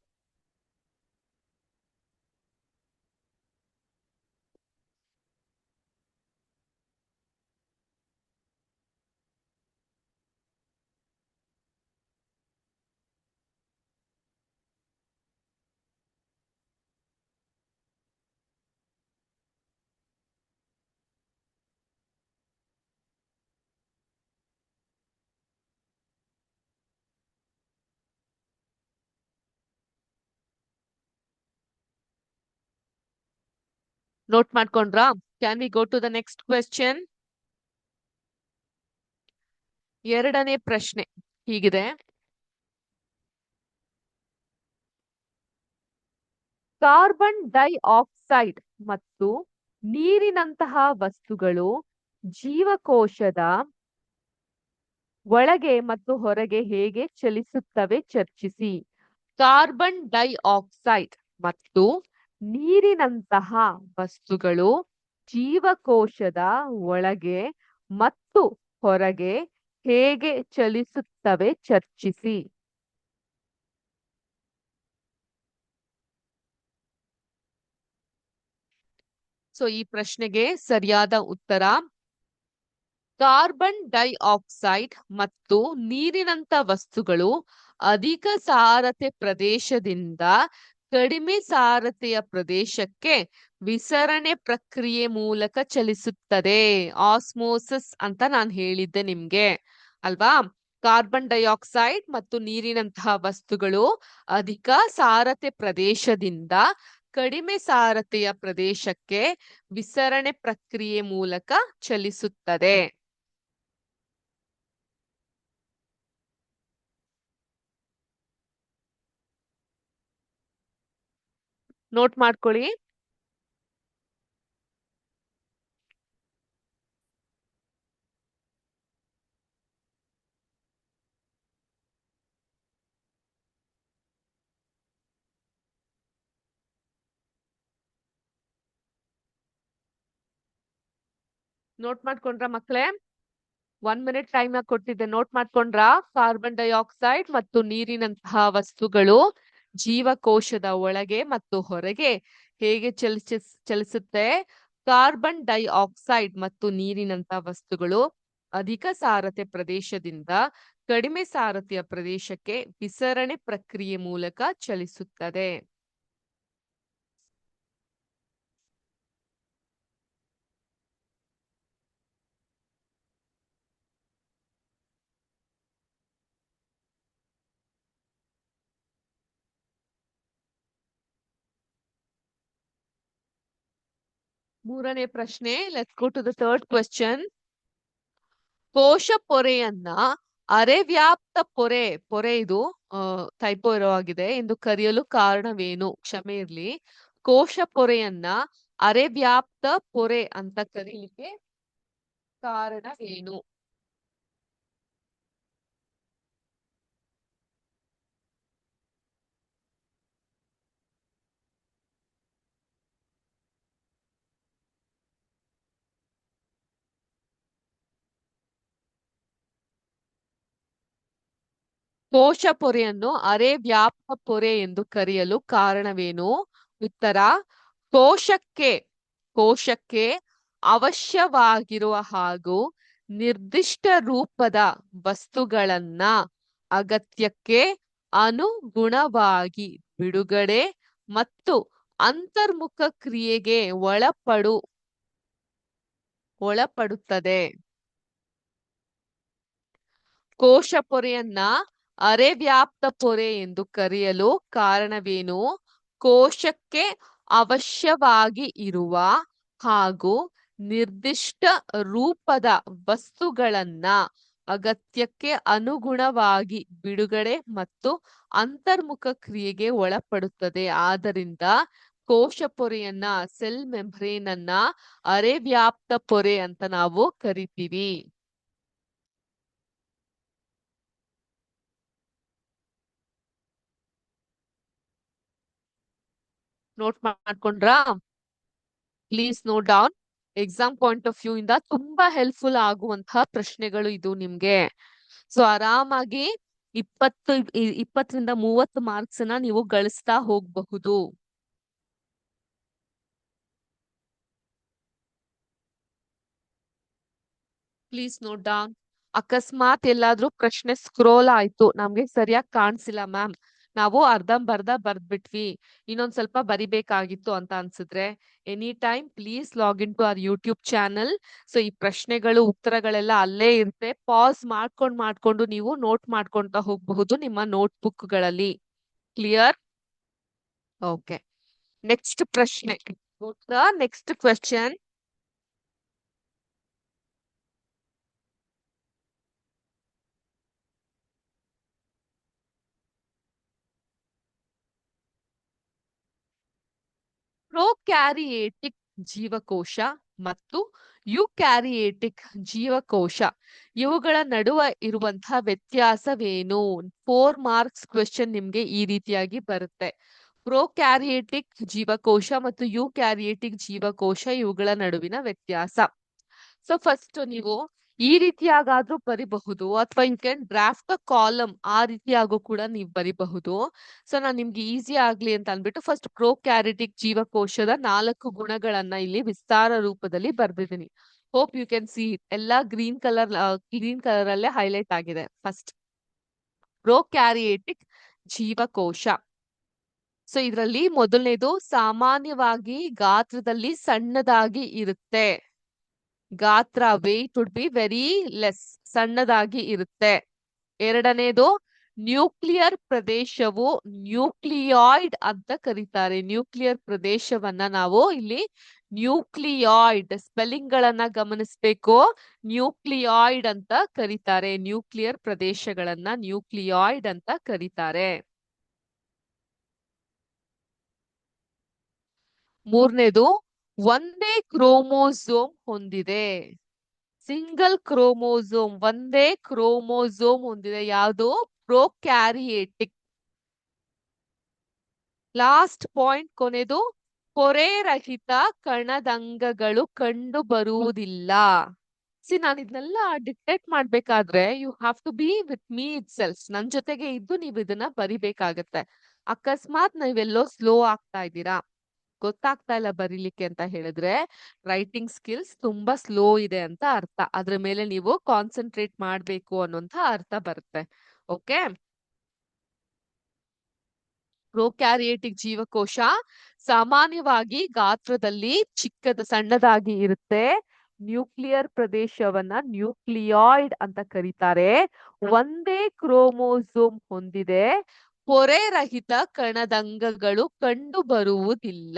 ನೋಟ್ ಮಾಡ್ಕೊಂಡ್ರಾ? Can we go to the next question? ಎರಡನೇ ಪ್ರಶ್ನೆ ಹೀಗಿದೆ: ಕಾರ್ಬನ್ ಡೈಆಕ್ಸೈಡ್ ಮತ್ತು ನೀರಿನಂತಹ ವಸ್ತುಗಳು ಜೀವಕೋಶದ ಒಳಗೆ ಮತ್ತು ಹೊರಗೆ ಹೇಗೆ ಚಲಿಸುತ್ತವೆ ಚರ್ಚಿಸಿ. ಕಾರ್ಬನ್ ಡೈಆಕ್ಸೈಡ್ ಮತ್ತು ನೀರಿನಂತಹ ವಸ್ತುಗಳು ಜೀವಕೋಶದ ಒಳಗೆ ಮತ್ತು ಹೊರಗೆ ಹೇಗೆ ಚಲಿಸುತ್ತವೆ ಚರ್ಚಿಸಿ. ಸೊ ಈ ಪ್ರಶ್ನೆಗೆ ಸರಿಯಾದ ಉತ್ತರ: ಕಾರ್ಬನ್ ಡೈಆಕ್ಸೈಡ್ ಮತ್ತು ನೀರಿನಂತ ವಸ್ತುಗಳು ಅಧಿಕ ಸಾರತೆ ಪ್ರದೇಶದಿಂದ ಕಡಿಮೆ ಸಾರತೆಯ ಪ್ರದೇಶಕ್ಕೆ ವಿಸರಣೆ ಪ್ರಕ್ರಿಯೆ ಮೂಲಕ ಚಲಿಸುತ್ತದೆ. ಆಸ್ಮೋಸಿಸ್ ಅಂತ ನಾನು ಹೇಳಿದ್ದೆ ನಿಮ್ಗೆ ಅಲ್ವಾ? ಕಾರ್ಬನ್ ಡೈಆಕ್ಸೈಡ್ ಮತ್ತು ನೀರಿನಂತಹ ವಸ್ತುಗಳು ಅಧಿಕ ಸಾರತೆ ಪ್ರದೇಶದಿಂದ ಕಡಿಮೆ ಸಾರತೆಯ ಪ್ರದೇಶಕ್ಕೆ ವಿಸರಣೆ ಪ್ರಕ್ರಿಯೆ ಮೂಲಕ ಚಲಿಸುತ್ತದೆ. ನೋಟ್ ಮಾಡ್ಕೊಳ್ಳಿ. ನೋಟ್ ಮಾಡ್ಕೊಂಡ್ರ ಮಕ್ಕಳೇ? 1 minute ಟೈಮ್ ಕೊಟ್ಟಿದ್ದೆ. ನೋಟ್ ಮಾಡ್ಕೊಂಡ್ರ? ಕಾರ್ಬನ್ ಡೈಆಕ್ಸೈಡ್ ಮತ್ತು ನೀರಿನಂತಹ ವಸ್ತುಗಳು ಜೀವಕೋಶದ ಒಳಗೆ ಮತ್ತು ಹೊರಗೆ ಹೇಗೆ ಚಲಿಸುತ್ತೆ? ಕಾರ್ಬನ್ ಡೈಆಕ್ಸೈಡ್ ಮತ್ತು ನೀರಿನಂತಹ ವಸ್ತುಗಳು ಅಧಿಕ ಸಾರತೆ ಪ್ರದೇಶದಿಂದ ಕಡಿಮೆ ಸಾರತೆಯ ಪ್ರದೇಶಕ್ಕೆ ವಿಸರಣೆ ಪ್ರಕ್ರಿಯೆ ಮೂಲಕ ಚಲಿಸುತ್ತದೆ. ಮೂರನೇ ಪ್ರಶ್ನೆ. Let's go to the third question. ಕೋಶ ಪೊರೆಯನ್ನ ಅರೆವ್ಯಾಪ್ತ ಪೊರೆ ಇದು ಟೈಪೋ ಇರೋವಾಗಿದೆ ಎಂದು ಕರೆಯಲು ಕಾರಣವೇನು? ಕ್ಷಮೆ ಇರ್ಲಿ. ಕೋಶ ಪೊರೆಯನ್ನ ಅರೆವ್ಯಾಪ್ತ ಪೊರೆ ಅಂತ ಕರೀಲಿಕ್ಕೆ ಕಾರಣವೇನು? ಕೋಶ ಪೊರೆಯನ್ನು ಅರೆ ವ್ಯಾಪ್ತ ಪೊರೆ ಎಂದು ಕರೆಯಲು ಕಾರಣವೇನು? ಉತ್ತರ, ಕೋಶಕ್ಕೆ ಕೋಶಕ್ಕೆ ಅವಶ್ಯವಾಗಿರುವ ಹಾಗೂ ನಿರ್ದಿಷ್ಟ ರೂಪದ ವಸ್ತುಗಳನ್ನ ಅಗತ್ಯಕ್ಕೆ ಅನುಗುಣವಾಗಿ ಬಿಡುಗಡೆ ಮತ್ತು ಅಂತರ್ಮುಖ ಕ್ರಿಯೆಗೆ ಒಳಪಡುತ್ತದೆ. ಕೋಶ ಪೊರೆಯನ್ನ ಅರೆ ವ್ಯಾಪ್ತ ಪೊರೆ ಎಂದು ಕರೆಯಲು ಕಾರಣವೇನು? ಕೋಶಕ್ಕೆ ಅವಶ್ಯವಾಗಿ ಇರುವ ಹಾಗೂ ನಿರ್ದಿಷ್ಟ ರೂಪದ ವಸ್ತುಗಳನ್ನ ಅಗತ್ಯಕ್ಕೆ ಅನುಗುಣವಾಗಿ ಬಿಡುಗಡೆ ಮತ್ತು ಅಂತರ್ಮುಖ ಕ್ರಿಯೆಗೆ ಒಳಪಡುತ್ತದೆ. ಆದ್ದರಿಂದ ಕೋಶ ಪೊರೆಯನ್ನ, ಸೆಲ್ ಮೆಂಬ್ರೇನ್ ಅನ್ನ ಅರೆ ವ್ಯಾಪ್ತ ಪೊರೆ ಅಂತ ನಾವು ಕರಿತೀವಿ. ನೋಟ್ ಮಾಡ್ಕೊಂಡ್ರಾ? Please note down. Exam point of view ಇಂದ ತುಂಬಾ ಹೆಲ್ಪ್ಫುಲ್ ಆಗುವಂತಹ ಪ್ರಶ್ನೆಗಳು ಇದು ನಿಮ್ಗೆ. ಸೊ ಆರಾಮಾಗಿ 20ರಿಂದ 30 ಮಾರ್ಕ್ಸ್ ಅನ್ನ ನೀವು ಗಳಿಸ್ತಾ ಹೋಗಬಹುದು. Please note down. ಅಕಸ್ಮಾತ್ ಎಲ್ಲಾದ್ರೂ ಪ್ರಶ್ನೆ ಸ್ಕ್ರೋಲ್ ಆಯ್ತು, ನಮ್ಗೆ ಸರಿಯಾಗಿ ಕಾಣಿಸಿಲ್ಲ ಮ್ಯಾಮ್, ನಾವು ಅರ್ಧಂಬರ್ಧ ಬರ್ದ್ಬಿಟ್ವಿ, ಇನ್ನೊಂದ್ ಸ್ವಲ್ಪ ಬರಿಬೇಕಾಗಿತ್ತು ಅಂತ ಅನ್ಸಿದ್ರೆ, any time please login to our YouTube channel. So ಈ ಪ್ರಶ್ನೆಗಳು ಉತ್ತರಗಳೆಲ್ಲ ಅಲ್ಲೇ ಇರುತ್ತೆ. ಪಾಸ್ ಮಾಡ್ಕೊಂಡು ನೀವು ನೋಟ್ ಮಾಡ್ಕೊಂತ ಹೋಗಬಹುದು ನಿಮ್ಮ ನೋಟ್ಬುಕ್ ಗಳಲ್ಲಿ. ಕ್ಲಿಯರ್? ಓಕೆ, ನೆಕ್ಸ್ಟ್ ಪ್ರಶ್ನೆ. Next question. ಪ್ರೊಕ್ಯಾರಿಯೇಟಿಕ್ ಜೀವಕೋಶ ಮತ್ತು ಯುಕ್ಯಾರಿಯೇಟಿಕ್ ಜೀವಕೋಶ ಇವುಗಳ ನಡುವೆ ಇರುವಂತಹ ವ್ಯತ್ಯಾಸವೇನು? 4 ಮಾರ್ಕ್ಸ್ ಕ್ವೆಶ್ಚನ್ ನಿಮ್ಗೆ ಈ ರೀತಿಯಾಗಿ ಬರುತ್ತೆ. ಪ್ರೊಕ್ಯಾರಿಯೇಟಿಕ್ ಜೀವಕೋಶ ಮತ್ತು ಯುಕ್ಯಾರಿಯೇಟಿಕ್ ಜೀವಕೋಶ ಇವುಗಳ ನಡುವಿನ ವ್ಯತ್ಯಾಸ. ಸೊ ಫಸ್ಟ್ ನೀವು ಈ ರೀತಿಯಾಗಾದ್ರೂ ಬರಿಬಹುದು, ಅಥವಾ you can draft a column, ಆ ರೀತಿಯಾಗೂ ಕೂಡ ನೀವು ಬರಿಬಹುದು. ಸೊ ನಾನು ನಿಮ್ಗೆ ಈಸಿ ಆಗ್ಲಿ ಅಂತ ಅನ್ಬಿಟ್ಟು ಫಸ್ಟ್ ಪ್ರೊಕ್ಯಾರಿಟಿಕ್ ಜೀವಕೋಶದ 4 ಗುಣಗಳನ್ನ ಇಲ್ಲಿ ವಿಸ್ತಾರ ರೂಪದಲ್ಲಿ ಬರ್ದಿದ್ದೀನಿ. Hope you can see. ಎಲ್ಲಾ ಗ್ರೀನ್ ಕಲರ್ ಅಲ್ಲೇ ಹೈಲೈಟ್ ಆಗಿದೆ. ಫಸ್ಟ್ ಪ್ರೊಕ್ಯಾರಿಯೇಟಿಕ್ ಜೀವಕೋಶ. ಸೊ ಇದರಲ್ಲಿ ಮೊದಲನೇದು, ಸಾಮಾನ್ಯವಾಗಿ ಗಾತ್ರದಲ್ಲಿ ಸಣ್ಣದಾಗಿ ಇರುತ್ತೆ. ಗಾತ್ರ, weight would be very less, ಸಣ್ಣದಾಗಿ ಇರುತ್ತೆ. ಎರಡನೇದು, ನ್ಯೂಕ್ಲಿಯರ್ ಪ್ರದೇಶವು ನ್ಯೂಕ್ಲಿಯಾಯ್ಡ್ ಅಂತ ಕರೀತಾರೆ. ನ್ಯೂಕ್ಲಿಯರ್ ಪ್ರದೇಶವನ್ನ ನಾವು ಇಲ್ಲಿ ನ್ಯೂಕ್ಲಿಯಾಯ್ಡ್, ಸ್ಪೆಲ್ಲಿಂಗ್ ಗಳನ್ನ ಗಮನಿಸಬೇಕು, ನ್ಯೂಕ್ಲಿಯಾಯ್ಡ್ ಅಂತ ಕರೀತಾರೆ. ನ್ಯೂಕ್ಲಿಯರ್ ಪ್ರದೇಶಗಳನ್ನ ನ್ಯೂಕ್ಲಿಯಾಯ್ಡ್ ಅಂತ ಕರೀತಾರೆ. ಮೂರನೇದು, ಒಂದೇ ಕ್ರೋಮೋಸೋಮ್ ಹೊಂದಿದೆ. ಸಿಂಗಲ್ ಕ್ರೋಮೋಸೋಮ್, ಒಂದೇ ಕ್ರೋಮೋಸೋಮ್ ಹೊಂದಿದೆ. ಯಾವುದು? ಪ್ರೊಕ್ಯಾರಿಯೇಟಿಕ್. ಲಾಸ್ಟ್ ಪಾಯಿಂಟ್, ಕೊನೆದು, ಪೊರೆರಹಿತ ಕಣದಂಗಗಳು ಕಂಡು ಬರುವುದಿಲ್ಲ. ನಾನು ಇದನ್ನೆಲ್ಲ ಡಿಕ್ಟೇಟ್ ಮಾಡ್ಬೇಕಾದ್ರೆ you have to be with me itself. ನನ್ ಜೊತೆಗೆ ಇದ್ದು ನೀವು ಇದನ್ನ ಬರಿಬೇಕಾಗತ್ತೆ. ಅಕಸ್ಮಾತ್ ನೀವೆಲ್ಲೋ ಸ್ಲೋ ಆಗ್ತಾ ಇದ್ದೀರಾ, ಗೊತ್ತಾಗ್ತಾ ಇಲ್ಲ ಬರೀಲಿಕ್ಕೆ ಅಂತ ಹೇಳಿದ್ರೆ ರೈಟಿಂಗ್ ಸ್ಕಿಲ್ಸ್ ತುಂಬಾ ಸ್ಲೋ ಇದೆ ಅಂತ ಅರ್ಥ. ಅದ್ರ ಮೇಲೆ ನೀವು ಕಾನ್ಸಂಟ್ರೇಟ್ ಮಾಡ್ಬೇಕು ಅನ್ನೋಂಥ ಅರ್ಥ ಬರುತ್ತೆ. ಓಕೆ, ಪ್ರೊಕ್ಯಾರಿಯೇಟಿಕ್ ಜೀವಕೋಶ ಸಾಮಾನ್ಯವಾಗಿ ಗಾತ್ರದಲ್ಲಿ ಸಣ್ಣದಾಗಿ ಇರುತ್ತೆ. ನ್ಯೂಕ್ಲಿಯರ್ ಪ್ರದೇಶವನ್ನ ನ್ಯೂಕ್ಲಿಯಾಯ್ಡ್ ಅಂತ ಕರೀತಾರೆ. ಒಂದೇ ಕ್ರೋಮೋಸೋಮ್ ಹೊಂದಿದೆ. ಪೊರೆರಹಿತ ಕಣದಂಗಗಳು ಕಂಡು ಬರುವುದಿಲ್ಲ.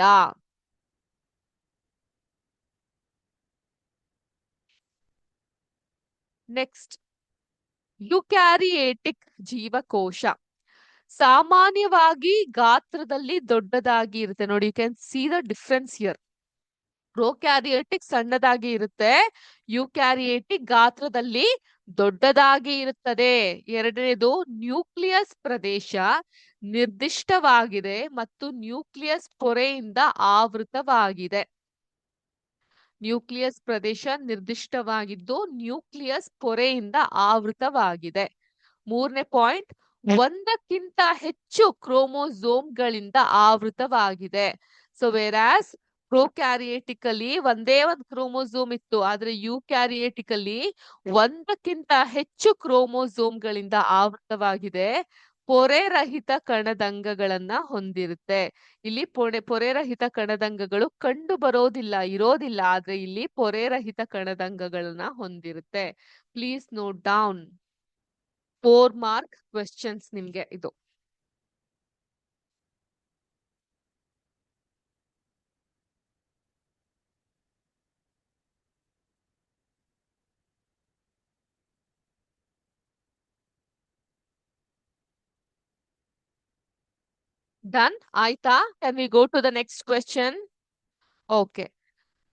ನೆಕ್ಸ್ಟ್, ಯುಕ್ಯಾರಿಯೇಟಿಕ್ ಜೀವಕೋಶ ಸಾಮಾನ್ಯವಾಗಿ ಗಾತ್ರದಲ್ಲಿ ದೊಡ್ಡದಾಗಿ ಇರುತ್ತೆ. ನೋಡಿ, you can see the difference here. Prokaryotic ಸಣ್ಣದಾಗಿ ಇರುತ್ತೆ, ಯುಕ್ಯಾರಿಯೇಟಿಕ್ ಗಾತ್ರದಲ್ಲಿ ದೊಡ್ಡದಾಗಿ ಇರುತ್ತದೆ. ಎರಡನೇದು, ನ್ಯೂಕ್ಲಿಯಸ್ ಪ್ರದೇಶ ನಿರ್ದಿಷ್ಟವಾಗಿದೆ ಮತ್ತು ನ್ಯೂಕ್ಲಿಯಸ್ ಪೊರೆಯಿಂದ ಆವೃತವಾಗಿದೆ. ನ್ಯೂಕ್ಲಿಯಸ್ ಪ್ರದೇಶ ನಿರ್ದಿಷ್ಟವಾಗಿದ್ದು ನ್ಯೂಕ್ಲಿಯಸ್ ಪೊರೆಯಿಂದ ಆವೃತವಾಗಿದೆ. ಮೂರನೇ ಪಾಯಿಂಟ್, ಒಂದಕ್ಕಿಂತ ಹೆಚ್ಚು ಕ್ರೋಮೋಸೋಮ್ಗಳಿಂದ ಆವೃತವಾಗಿದೆ. ಸೊ ವೆರಾಸ್ ಪ್ರೊಕ್ಯಾರಿಯೇಟಿಕಲಿ ಒಂದೇ ಒಂದು ಕ್ರೋಮೋಸೋಮ್ ಇತ್ತು, ಆದ್ರೆ ಯುಕ್ಯಾರಿಯೇಟಿಕಲಿ ಒಂದಕ್ಕಿಂತ ಹೆಚ್ಚು ಕ್ರೋಮೋಸೋಮ್ಗಳಿಂದ ಆವೃತವಾಗಿದೆ. ಪೊರೆರಹಿತ ಕಣದಂಗಗಳನ್ನ ಹೊಂದಿರುತ್ತೆ. ಇಲ್ಲಿ ಪೊರೆರಹಿತ ಕಣದಂಗಗಳು ಕಂಡು ಇರೋದಿಲ್ಲ, ಆದ್ರೆ ಇಲ್ಲಿ ಪೊರೆರಹಿತ ಕಣದಂಗಗಳನ್ನ ಹೊಂದಿರುತ್ತೆ. Please note down. 4 mark questions ನಿಮ್ಗೆ ಇದು. ಡನ್ ಆಯ್ತಾ? Can we go to the next question? Okay.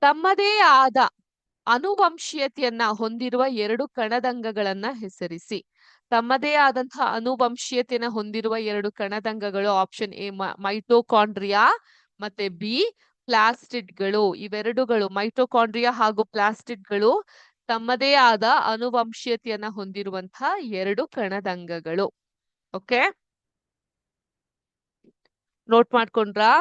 ತಮ್ಮದೇ ಆದ ಅನುವಂಶೀಯತೆಯನ್ನ ಹೊಂದಿರುವ 2 ಕಣದಂಗಗಳನ್ನ ಹೆಸರಿಸಿ. ತಮ್ಮದೇ ಆದಂತಹ ಅನುವಂಶೀಯತೆಯನ್ನ ಹೊಂದಿರುವ 2 ಕಣದಂಗಗಳು ಆಪ್ಷನ್ ಎ ಮೈಟೋಕಾಂಡ್ರಿಯಾ ಮತ್ತೆ ಬಿ ಪ್ಲಾಸ್ಟಿಡ್ಗಳು. ಇವೆರಡುಗಳು ಮೈಟೋಕಾಂಡ್ರಿಯಾ ಹಾಗೂ ಪ್ಲಾಸ್ಟಿಡ್ಗಳು ತಮ್ಮದೇ ಆದ ಅನುವಂಶೀಯತೆಯನ್ನ ಹೊಂದಿರುವಂತಹ 2 ಕಣದಂಗಗಳು. ಓಕೆ, ನೋಟ್ ಮಾಡ್ಕೊಂಡ್ರಾ?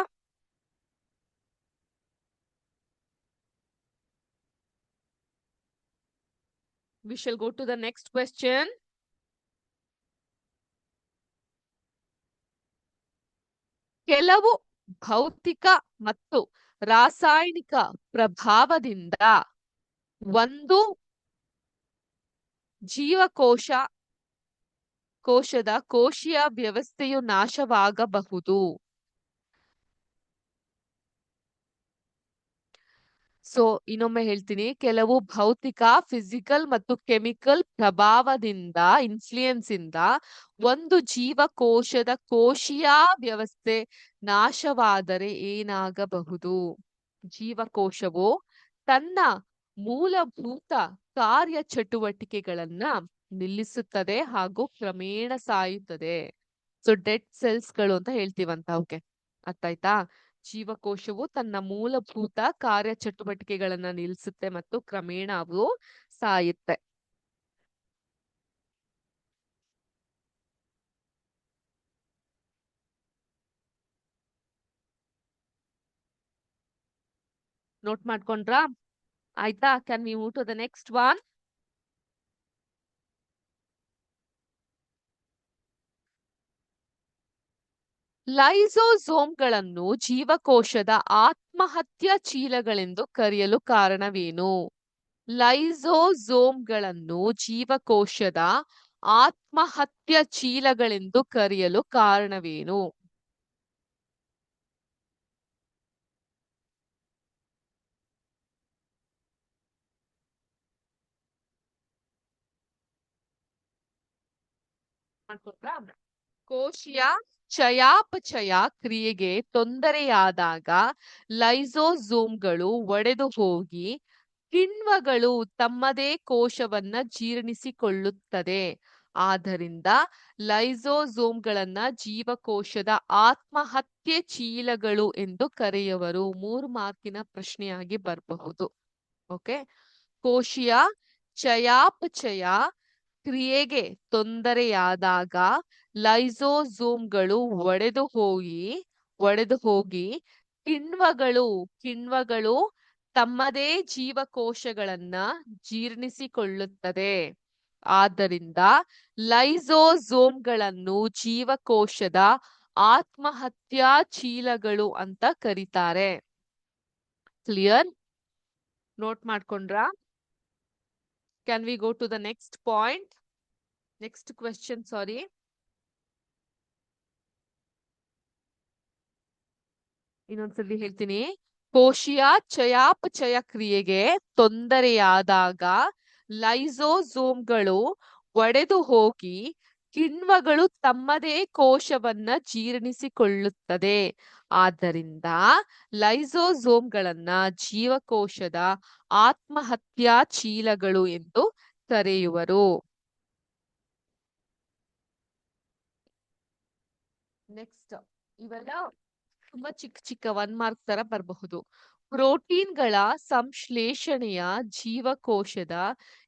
We shall go to the next question. ಕೆಲವು ಭೌತಿಕ ಮತ್ತು ರಾಸಾಯನಿಕ ಪ್ರಭಾವದಿಂದ ಒಂದು ಜೀವಕೋಶದ ಕೋಶೀಯ ವ್ಯವಸ್ಥೆಯು ನಾಶವಾಗಬಹುದು. ಸೊ ಇನ್ನೊಮ್ಮೆ ಹೇಳ್ತೀನಿ, ಕೆಲವು ಭೌತಿಕ, ಫಿಸಿಕಲ್ ಮತ್ತು ಕೆಮಿಕಲ್ ಪ್ರಭಾವದಿಂದ, ಇನ್ಫ್ಲೂಯೆನ್ಸ್ ಇಂದ ಒಂದು ಜೀವಕೋಶದ ಕೋಶೀಯ ವ್ಯವಸ್ಥೆ ನಾಶವಾದರೆ ಏನಾಗಬಹುದು? ಜೀವಕೋಶವು ತನ್ನ ಮೂಲಭೂತ ಕಾರ್ಯಚಟುವಟಿಕೆಗಳನ್ನ ನಿಲ್ಲಿಸುತ್ತದೆ ಹಾಗೂ ಕ್ರಮೇಣ ಸಾಯುತ್ತದೆ. ಸೊ ಡೆಡ್ ಸೆಲ್ಸ್ಗಳು ಅಂತ ಹೇಳ್ತೀವಂತ. ಓಕೆ, ಅರ್ಥ ಆಯ್ತಾ? ಜೀವಕೋಶವು ತನ್ನ ಮೂಲಭೂತ ಕಾರ್ಯಚಟುವಟಿಕೆಗಳನ್ನ ನಿಲ್ಲಿಸುತ್ತೆ ಮತ್ತು ಕ್ರಮೇಣ ಅವು ಸಾಯುತ್ತೆ. ನೋಟ್ ಮಾಡ್ಕೊಂಡ್ರಾ? ಆಯ್ತಾ? Can we move to the next one? ಲೈಸೋಸೋಮ್ಗಳನ್ನು ಜೀವಕೋಶದ ಆತ್ಮಹತ್ಯಾ ಚೀಲಗಳೆಂದು ಕರೆಯಲು ಕಾರಣವೇನು? ಲೈಸೋಸೋಮ್ಗಳನ್ನು ಜೀವಕೋಶದ ಆತ್ಮಹತ್ಯಾ ಚೀಲಗಳೆಂದು ಕರೆಯಲು ಕಾರಣವೇನು? ಕೋಶೀಯ ಚಯಾಪಚಯ ಕ್ರಿಯೆಗೆ ತೊಂದರೆಯಾದಾಗ ಲೈಸೋಸೋಮ್ಗಳು ಒಡೆದು ಹೋಗಿ ಕಿಣ್ವಗಳು ತಮ್ಮದೇ ಕೋಶವನ್ನ ಜೀರ್ಣಿಸಿಕೊಳ್ಳುತ್ತದೆ. ಆದ್ದರಿಂದ ಲೈಸೋಸೋಮ್ಗಳನ್ನ ಜೀವಕೋಶದ ಆತ್ಮಹತ್ಯೆ ಚೀಲಗಳು ಎಂದು ಕರೆಯುವರು. 3 ಮಾರ್ಕಿನ ಪ್ರಶ್ನೆಯಾಗಿ ಬರಬಹುದು. ಓಕೆ, ಕೋಶೀಯ ಚಯಾಪಚಯ ಕ್ರಿಯೆಗೆ ತೊಂದರೆಯಾದಾಗ ಲೈಸೋಸೋಮ್ಗಳು ಒಡೆದು ಹೋಗಿ ಕಿಣ್ವಗಳು ತಮ್ಮದೇ ಜೀವಕೋಶಗಳನ್ನ ಜೀರ್ಣಿಸಿಕೊಳ್ಳುತ್ತದೆ. ಆದ್ದರಿಂದ ಲೈಸೋಸೋಮ್ಗಳನ್ನು ಜೀವಕೋಶದ ಆತ್ಮಹತ್ಯಾ ಚೀಲಗಳು ಅಂತ ಕರೀತಾರೆ. ಕ್ಲಿಯರ್? ನೋಟ್ ಮಾಡ್ಕೊಂಡ್ರಾ? Can we go to the next point? Next question, sorry. ಇನ್ನೊಂದ್ಸಲಿ ಹೇಳ್ತೀನಿ. ಕೋಶೀಯ ಚಯಾಪಚಯ ಕ್ರಿಯೆಗೆ ತೊಂದರೆಯಾದಾಗ ಲೈಸೋಸೋಮ್ಗಳು ಒಡೆದು ಹೋಗಿ ಕಿಣ್ವಗಳು ತಮ್ಮದೇ ಕೋಶವನ್ನ ಜೀರ್ಣಿಸಿಕೊಳ್ಳುತ್ತದೆ. ಆದ್ದರಿಂದ ಲೈಸೋಸೋಮ್ಗಳನ್ನ ಜೀವಕೋಶದ ಆತ್ಮಹತ್ಯಾ ಚೀಲಗಳು ಎಂದು ಕರೆಯುವರು. ನೆಕ್ಸ್ಟ್, ಇವೆಲ್ಲ ತುಂಬಾ ಚಿಕ್ಕ 1 ಮಾರ್ಕ್ ತರ ಬರಬಹುದು. ಪ್ರೋಟೀನ್ಗಳ ಸಂಶ್ಲೇಷಣೆಯ ಜೀವಕೋಶದ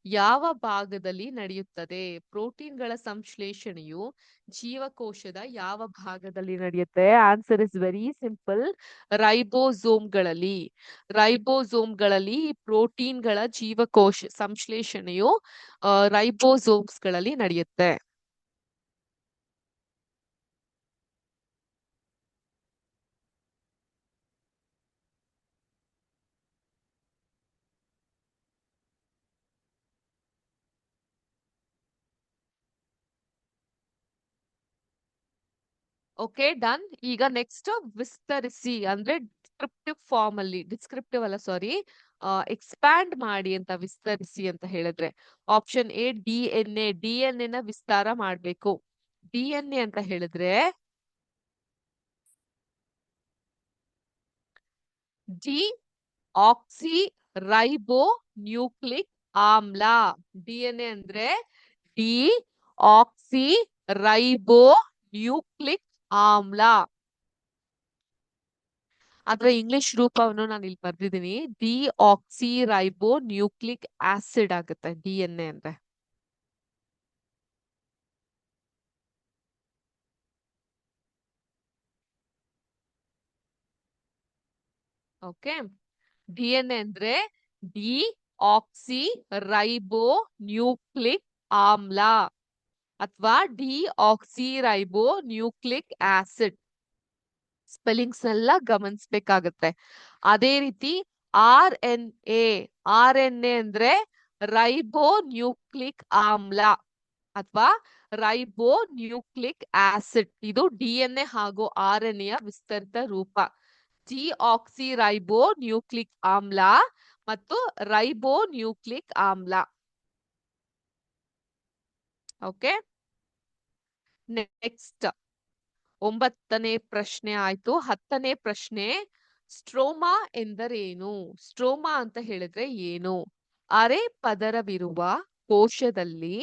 ಯಾವ ಭಾಗದಲ್ಲಿ ನಡೆಯುತ್ತದೆ? ಪ್ರೋಟೀನ್ಗಳ ಸಂಶ್ಲೇಷಣೆಯು ಜೀವಕೋಶದ ಯಾವ ಭಾಗದಲ್ಲಿ ನಡೆಯುತ್ತೆ? Answer is very simple. ರೈಬೋಸೋಮ್ಗಳಲ್ಲಿ. ರೈಬೋಸೋಮ್ಗಳಲ್ಲಿ ಪ್ರೋಟೀನ್ಗಳ ಜೀವಕೋಶ ಸಂಶ್ಲೇಷಣೆಯು ರೈಬೋಸೋಮ್ಸ್ಗಳಲ್ಲಿ ನಡೆಯುತ್ತೆ. Okay, done. ಈಗ ನೆಕ್ಸ್ಟ್ ವಿಸ್ತರಿಸಿ ಅಂದ್ರೆ ಡಿಸ್ಕ್ರಿಪ್ಟಿವ್ ಫಾರ್ಮ್ ಅಲ್ಲಿ, ಡಿಸ್ಕ್ರಿಪ್ಟಿವ್ ಅಲ್ಲ ಸಾರಿ, ಎಕ್ಸ್ಪ್ಯಾಂಡ್ ಮಾಡಿ ಅಂತ, ವಿಸ್ತರಿಸಿ ಅಂತ ಹೇಳಿದ್ರೆ ಆಪ್ಷನ್ ಎ ಡಿಎನ್ಎ. ಡಿಎನ್ಎ ನ ವಿಸ್ತಾರ ಮಾಡ್ಬೇಕು. ಡಿಎನ್ಎ ಅಂತ ಹೇಳಿದ್ರೆ ಡಿ ಆಕ್ಸಿ ರೈಬೋ ನ್ಯೂಕ್ಲಿಕ್ ಆಮ್ಲ. ಡಿಎನ್ಎ ಅಂದ್ರೆ ಡಿ ಆಕ್ಸಿ ರೈಬೋ ನ್ಯೂಕ್ಲಿಕ್ ಆಮ್ಲ. ಅದರ ಇಂಗ್ಲಿಷ್ ರೂಪವನ್ನು ನಾನು ಇಲ್ಲಿ ಬರ್ದಿದ್ದೀನಿ. ಡಿ ಆಕ್ಸಿ ರೈಬೋ ನ್ಯೂಕ್ಲಿಕ್ ಆಸಿಡ್ ಆಗುತ್ತೆ ಡಿಎನ್ಎ ಅಂದ್ರೆ. ಓಕೆ, ಡಿಎನ್ಎ ಅಂದ್ರೆ ಡಿ ಆಕ್ಸಿ ರೈಬೋ ನ್ಯೂಕ್ಲಿಕ್ ಆಮ್ಲ ಅಥವಾ D oxy ರೈಬೋ nucleic acid. Spellings ಎಲ್ಲ ಗಮನಿಸ್ಬೇಕಾಗತ್ತೆ. ಅದೇ ರೀತಿ R N A. R N A ಅಂದ್ರೆ ರೈಬೋ ನ್ಯೂಕ್ಲಿಕ್ ಆಮ್ಲ ಅಥವಾ ರೈಬೋ ನ್ಯೂಕ್ಲಿಕ್ ಆಸಿಡ್. ಇದು ಡಿಎನ್ಎ ಹಾಗೂ ಆರ್ ಎನ್ ಎಯ ವಿಸ್ತರಿತ ರೂಪ. ಡಿ ಆಕ್ಸಿ ರೈಬೋ ನ್ಯೂಕ್ಲಿಕ್ ಆಮ್ಲ ಮತ್ತು ರೈಬೋ ನ್ಯೂಕ್ಲಿಕ್ ಆಮ್ಲ. ಓಕೆ, ನೆಕ್ಸ್ಟ್ 9ನೇ ಪ್ರಶ್ನೆ ಆಯ್ತು. 10ನೇ ಪ್ರಶ್ನೆ, ಸ್ಟ್ರೋಮಾ ಎಂದರೇನು? ಸ್ಟ್ರೋಮಾ ಅಂತ ಹೇಳಿದ್ರೆ ಏನು? ಅರೆ ಪದರವಿರುವ ಕೋಶದಲ್ಲಿ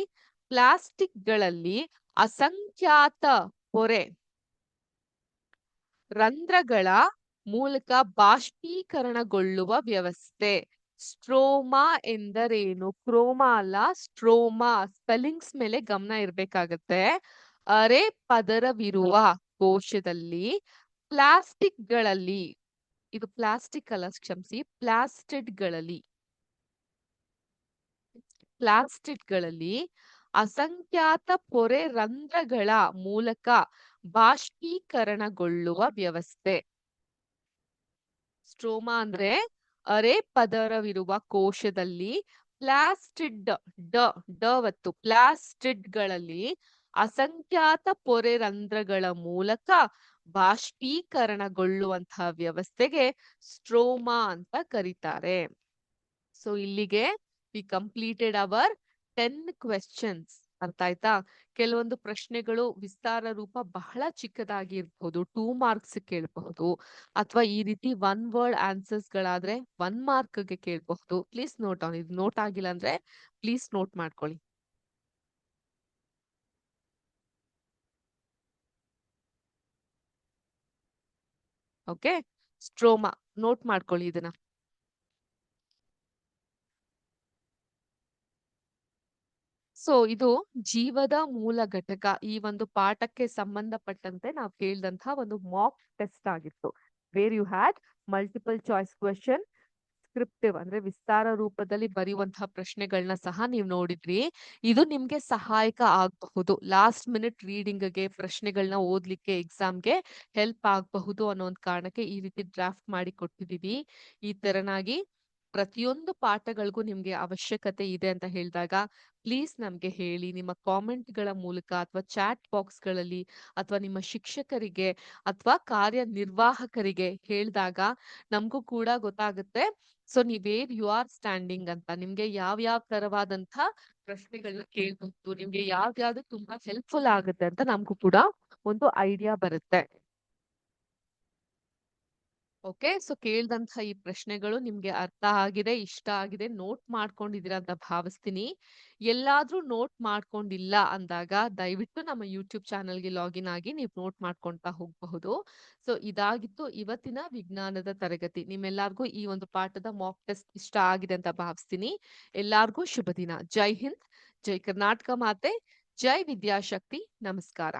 ಪ್ಲಾಸ್ಟಿಕ್ಗಳಲ್ಲಿ ಅಸಂಖ್ಯಾತ ಪೊರೆ ರಂಧ್ರಗಳ ಮೂಲಕ ಬಾಷ್ಪೀಕರಣಗೊಳ್ಳುವ ವ್ಯವಸ್ಥೆ. ಸ್ಟ್ರೋಮಾ ಎಂದರೇನು? ಕ್ರೋಮಾ ಅಲ್ಲ, ಸ್ಟ್ರೋಮಾ. ಸ್ಪೆಲ್ಲಿಂಗ್ಸ್ ಮೇಲೆ ಗಮನ ಇರ್ಬೇಕಾಗತ್ತೆ. ಅರೆ ಪದರವಿರುವ ಕೋಶದಲ್ಲಿ ಪ್ಲಾಸ್ಟಿಕ್ಗಳಲ್ಲಿ, ಇದು ಪ್ಲಾಸ್ಟಿಕ್ ಅಲ್ಲ, ಕ್ಷಮಿಸಿ, ಪ್ಲಾಸ್ಟಿಕ್ಗಳಲ್ಲಿ ಅಸಂಖ್ಯಾತ ಪೊರೆ ರಂಧ್ರಗಳ ಮೂಲಕ ಬಾಷ್ಪೀಕರಣಗೊಳ್ಳುವ ವ್ಯವಸ್ಥೆ. ಸ್ಟ್ರೋಮಾ ಅಂದ್ರೆ ಅರೆ ಪದರವಿರುವ ಕೋಶದಲ್ಲಿ ಪ್ಲಾಸ್ಟಿಡ್ಗಳಲ್ಲಿ ಅಸಂಖ್ಯಾತ ಪೊರೆ ರಂಧ್ರಗಳ ಮೂಲಕ ಬಾಷ್ಪೀಕರಣಗೊಳ್ಳುವಂತಹ ವ್ಯವಸ್ಥೆಗೆ ಸ್ಟ್ರೋಮಾ ಅಂತ ಕರೀತಾರೆ. ಸೊ ಇಲ್ಲಿಗೆ ವಿ ಕಂಪ್ಲೀಟೆಡ್ ಅವರ್ 10 ಕ್ವೆಶ್ಚನ್ಸ್. ಅರ್ಥ ಆಯ್ತಾ? ಕೆಲವೊಂದು ಪ್ರಶ್ನೆಗಳು ವಿಸ್ತಾರ ರೂಪ ಬಹಳ ಚಿಕ್ಕದಾಗಿ ಇರಬಹುದು, 2 ಮಾರ್ಕ್ಸ್ ಕೇಳಬಹುದು, ಅಥವಾ ಈ ರೀತಿ 1 ವರ್ಡ್ ಆನ್ಸರ್ಸ್ ಗಳಾದ್ರೆ 1 ಮಾರ್ಕ್ಗೆ ಕೇಳಬಹುದು. Please note on. ಇದು ನೋಟ್ ಆಗಿಲ್ಲ ಅಂದ್ರೆ ಪ್ಲೀಸ್ ನೋಟ್ ಮಾಡ್ಕೊಳ್ಳಿ. ಓಕೆ, ಸ್ಟ್ರೋಮಾ ನೋಟ್ ಮಾಡ್ಕೊಳ್ಳಿ ಇದನ್ನ. ಸೊ ಇದು ಜೀವದ ಮೂಲ ಘಟಕ. ಈ ಒಂದು ಪಾಠಕ್ಕೆ ಸಂಬಂಧಪಟ್ಟಂತೆ ನಾವು ಕೇಳಿದಂತಹ ಒಂದು ಮಾಕ್ ಟೆಸ್ಟ್ ಆಗಿತ್ತು. Where you had multiple choice question, descriptive ಅಂದ್ರೆ ವಿಸ್ತಾರ ರೂಪದಲ್ಲಿ ಬರೆಯುವಂತಹ ಪ್ರಶ್ನೆಗಳನ್ನ ಸಹ ನೀವು ನೋಡಿದ್ರಿ. ಇದು ನಿಮ್ಗೆ ಸಹಾಯಕ ಆಗಬಹುದು. ಲಾಸ್ಟ್ ಮಿನಿಟ್ ರೀಡಿಂಗ್ಗೆ, ಪ್ರಶ್ನೆಗಳನ್ನ ಓದ್ಲಿಕ್ಕೆ, ಎಕ್ಸಾಮ್ಗೆ ಹೆಲ್ಪ್ ಆಗಬಹುದು ಅನ್ನೋ ಒಂದು ಕಾರಣಕ್ಕೆ ಈ ರೀತಿ ಡ್ರಾಫ್ಟ್ ಮಾಡಿ ಕೊಟ್ಟಿದೀವಿ. ಈ ತರನಾಗಿ ಪ್ರತಿಯೊಂದು ಪಾಠಗಳಿಗೂ ನಿಮ್ಗೆ ಅವಶ್ಯಕತೆ ಇದೆ ಅಂತ ಹೇಳಿದಾಗ ಪ್ಲೀಸ್ ನಮ್ಗೆ ಹೇಳಿ. ನಿಮ್ಮ ಕಾಮೆಂಟ್ಗಳ ಮೂಲಕ ಅಥವಾ ಚಾಟ್ ಬಾಕ್ಸ್ಗಳಲ್ಲಿ ಅಥವಾ ನಿಮ್ಮ ಶಿಕ್ಷಕರಿಗೆ ಅಥವಾ ಕಾರ್ಯನಿರ್ವಾಹಕರಿಗೆ ಹೇಳಿದಾಗ ನಮಗೂ ಕೂಡ ಗೊತ್ತಾಗುತ್ತೆ. ಸೊ ನೀವೇರ್ ಯು ಆರ್ ಸ್ಟ್ಯಾಂಡಿಂಗ್ ಅಂತ, ನಿಮ್ಗೆ ಯಾವ ತರವಾದಂತ ಪ್ರಶ್ನೆಗಳನ್ನ ಕೇಳ್ಬಹುದು, ನಿಮ್ಗೆ ಯಾವ್ದು ತುಂಬಾ ಹೆಲ್ಪ್ಫುಲ್ ಆಗುತ್ತೆ ಅಂತ ನಮಗೂ ಕೂಡ ಒಂದು ಐಡಿಯಾ ಬರುತ್ತೆ. ಓಕೆ. ಸೊ ಕೇಳ್ದಂಥ ಈ ಪ್ರಶ್ನೆಗಳು ನಿಮ್ಗೆ ಅರ್ಥ ಆಗಿದೆ, ಇಷ್ಟ ಆಗಿದೆ, ನೋಟ್ ಮಾಡ್ಕೊಂಡಿದ್ದೀರಾ ಅಂತ ಭಾವಿಸ್ತೀನಿ. ಎಲ್ಲಾದ್ರೂ ನೋಟ್ ಮಾಡ್ಕೊಂಡಿಲ್ಲ ಅಂದಾಗ ದಯವಿಟ್ಟು ನಮ್ಮ ಯೂಟ್ಯೂಬ್ ಚಾನಲ್‌ಗೆ ಲಾಗಿನ್ ಆಗಿ ನೀವು ನೋಟ್ ಮಾಡ್ಕೊಳ್ತಾ ಹೋಗಬಹುದು. ಸೊ ಇದಾಗಿತ್ತು ಇವತ್ತಿನ ವಿಜ್ಞಾನದ ತರಗತಿ. ನಿಮ್ಮೆಲ್ಲರಿಗೂ ಈ ಒಂದು ಪಾಠದ ಮಾಕ್ ಟೆಸ್ಟ್ ಇಷ್ಟ ಆಗಿದೆ ಅಂತ ಭಾವಿಸ್ತೀನಿ. ಎಲ್ಲಾರ್ಗೂ ಶುಭ ದಿನ. ಜೈ ಹಿಂದ್, ಜೈ ಕರ್ನಾಟಕ ಮಾತೆ, ಜೈ ವಿದ್ಯಾಶಕ್ತಿ. ನಮಸ್ಕಾರ.